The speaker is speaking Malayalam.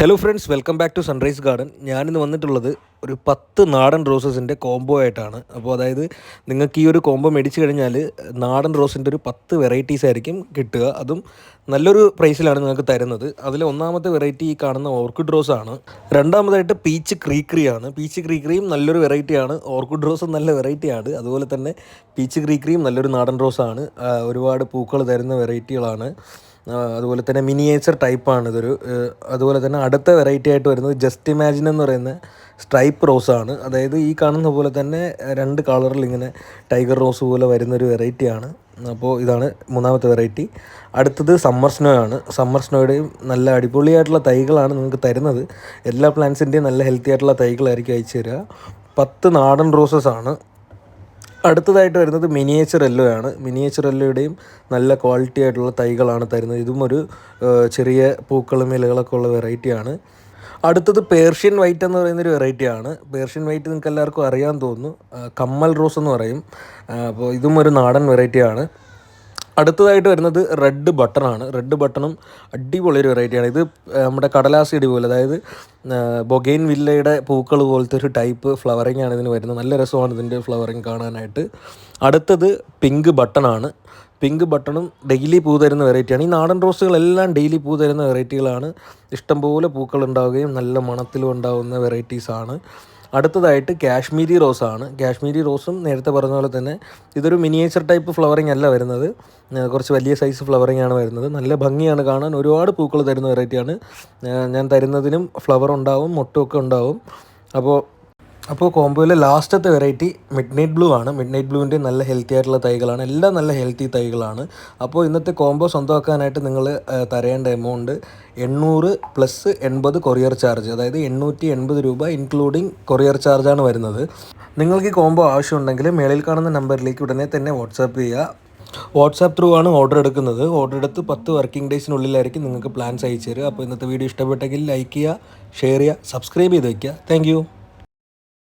Hello friends, welcome back to Sunrise Garden. ഞാനിന്ന് വന്നിട്ടുള്ളത് ഒരു 10 നാടൻ റോസസിൻ്റെ കോംബോ ആയിട്ടാണ്. അപ്പോൾ അതായത് നിങ്ങൾക്ക് ഈ ഒരു കോംബോ മേടിച്ച് കഴിഞ്ഞാൽ നാടൻ റോസിൻ്റെ ഒരു 10 വെറൈറ്റീസ് ആയിരിക്കും കിട്ടുക. അതും നല്ലൊരു പ്രൈസിലാണ് നിങ്ങൾക്ക് തരുന്നത്. അതിൽ ഒന്നാമത്തെ വെറൈറ്റി ഈ കാണുന്ന ഓർക്കിഡ് റോസാണ്. രണ്ടാമതായിട്ട് പീച്ച് ക്രീക്രിയാണ്. പീച്ച് ക്രീക്രിയും നല്ലൊരു വെറൈറ്റിയാണ്. ഓർക്കിഡ് റോസും നല്ല വെറൈറ്റിയാണ്. അതുപോലെ തന്നെ പീച്ച് ക്രീക്രിയും നല്ലൊരു നാടൻ റോസാണ്. ഒരുപാട് പൂക്കൾ തരുന്ന വെറൈറ്റികളാണ്. അതുപോലെ തന്നെ മിനിയേച്ചർ ടൈപ്പാണ് ഇതൊരു. അതുപോലെ തന്നെ അടുത്ത വെറൈറ്റി ആയിട്ട് വരുന്നത് ജസ്റ്റ് ഇമാജിൻ എന്ന് പറയുന്ന സ്ട്രൈപ്പ് റോസാണ്. അതായത് ഈ കാണുന്ന പോലെ തന്നെ രണ്ട് കളറിൽ ഇങ്ങനെ ടൈഗർ റോസ് പോലെ വരുന്നൊരു വെറൈറ്റിയാണ്. അപ്പോൾ ഇതാണ് മൂന്നാമത്തെ വെറൈറ്റി. അടുത്തത് സമ്മർ സ്നോ ആണ്. സമ്മർ സ്നോയുടെയും നല്ല അടിപൊളിയായിട്ടുള്ള തൈകളാണ് നിങ്ങൾക്ക് തരുന്നത്. എല്ലാ പ്ലാന്റ്സിൻ്റെയും നല്ല ഹെൽത്തി ആയിട്ടുള്ള തൈകളായിരിക്കും അയച്ചു തരിക. 10 നാടൻ റോസസ് ആണ്. അടുത്തതായിട്ട് വരുന്നത് മിനിയേച്ചർ യെല്ലോ ആണ്. മിനിയേച്ചർ യെല്ലോയുടെയും നല്ല ക്വാളിറ്റി ആയിട്ടുള്ള തൈകളാണ് തരുന്നത്. ഇതും ഒരു ചെറിയ പൂക്കളും ഇലകളൊക്കെ ഉള്ള വെറൈറ്റിയാണ്. അടുത്തത് പേർഷ്യൻ വൈറ്റ് എന്ന് പറയുന്നൊരു വെറൈറ്റിയാണ്. പേർഷ്യൻ വൈറ്റ് നിങ്ങൾക്ക് എല്ലാവർക്കും അറിയാൻ തോന്നുന്നു. കമ്മൽ റോസ് എന്ന് പറയും. അപ്പോൾ ഇതും ഒരു നാടൻ വെറൈറ്റിയാണ്. അടുത്തതായിട്ട് വരുന്നത് റെഡ് ബട്ടണാണ്. റെഡ് ബട്ടണും അടിപൊളി ഒരു വെറൈറ്റിയാണ്. ഇത് നമ്മുടെ കടലാസ് ചെടി പോലെ, അതായത് ബൊഗെയിൻ വില്ലയുടെ പൂക്കൾ പോലത്തെ ഒരു ടൈപ്പ് ഫ്ലവറിംഗ് ആണ് ഇതിന് വരുന്നത്. നല്ല രസമാണ് ഇതിൻ്റെ ഫ്ലവറിങ് കാണാനായിട്ട്. അടുത്തത് പിങ്ക് ബട്ടണാണ്. പിങ്ക് ബട്ടണും ഡെയിലി പൂ തരുന്ന വെറൈറ്റിയാണ്. ഈ നാടൻ റോസുകളെല്ലാം ഡെയിലി പൂ തരുന്ന വെറൈറ്റികളാണ്. ഇഷ്ടംപോലെ പൂക്കൾ ഉണ്ടാവുകയും നല്ല മണത്തിലും ഉണ്ടാകുന്ന വെറൈറ്റീസാണ്. അടുത്തതായിട്ട് കാശ്മീരി റോസാണ്. കാശ്മീരി റോസും നേരത്തെ പറഞ്ഞ പോലെ തന്നെ ഇതൊരു മിനിയേച്ചർ ടൈപ്പ് ഫ്ലവറിങ് അല്ല വരുന്നത്. കുറച്ച് വലിയ സൈസ് ഫ്ലവറിങ് ആണ് വരുന്നത്. നല്ല ഭംഗിയാണ് കാണാൻ. ഒരുപാട് പൂക്കൾ തരുന്ന വെറൈറ്റിയാണ്. ഞാൻ തരുന്നതിനും ഫ്ലവർ ഉണ്ടാവും, മൊട്ടുമൊക്കെ ഉണ്ടാവും. അപ്പോൾ കോംബോയിലെ ലാസ്റ്റത്തെ വെറൈറ്റി മിഡ് നൈറ്റ് ബ്ലൂ ആണ്. മിഡ് നൈറ്റ് ബ്ലൂവിൻ്റെ നല്ല ഹെൽത്തി ആയിട്ടുള്ള തൈകളാണ്. എല്ലാം നല്ല ഹെൽത്തി തൈകളാണ്. അപ്പോൾ ഇന്നത്തെ കോംബോ സ്വന്തമാക്കാനായിട്ട് നിങ്ങൾ തരേണ്ട എമൗണ്ട് 800 + 80 കൊറിയർ ചാർജ്, അതായത് 880 രൂപ ഇൻക്ലൂഡിങ് കൊറിയർ ചാർജാണ് വരുന്നത്. നിങ്ങൾക്ക് ഈ കോംബോ ആവശ്യമുണ്ടെങ്കിൽ മേളിൽ കാണുന്ന നമ്പറിലേക്ക് ഉടനെ തന്നെ വാട്സാപ്പ് ചെയ്യുക. വാട്സാപ്പ് ത്രൂ ആണ് ഓർഡർ എടുക്കുന്നത്. ഓർഡർ എടുത്ത് 10 വർക്കിംഗ് ഡേയ്സിനുള്ളിലായിരിക്കും നിങ്ങൾക്ക് പ്ലാൻസ് അയച്ചു തരിക. അപ്പോൾ ഇന്നത്തെ വീഡിയോ ഇഷ്ടപ്പെട്ടെങ്കിൽ ലൈക്ക് ചെയ്യുക, ഷെയർ ചെയ്യുക, സബ്സ്ക്രൈബ് ചെയ്ത് വയ്ക്കുക. താങ്ക്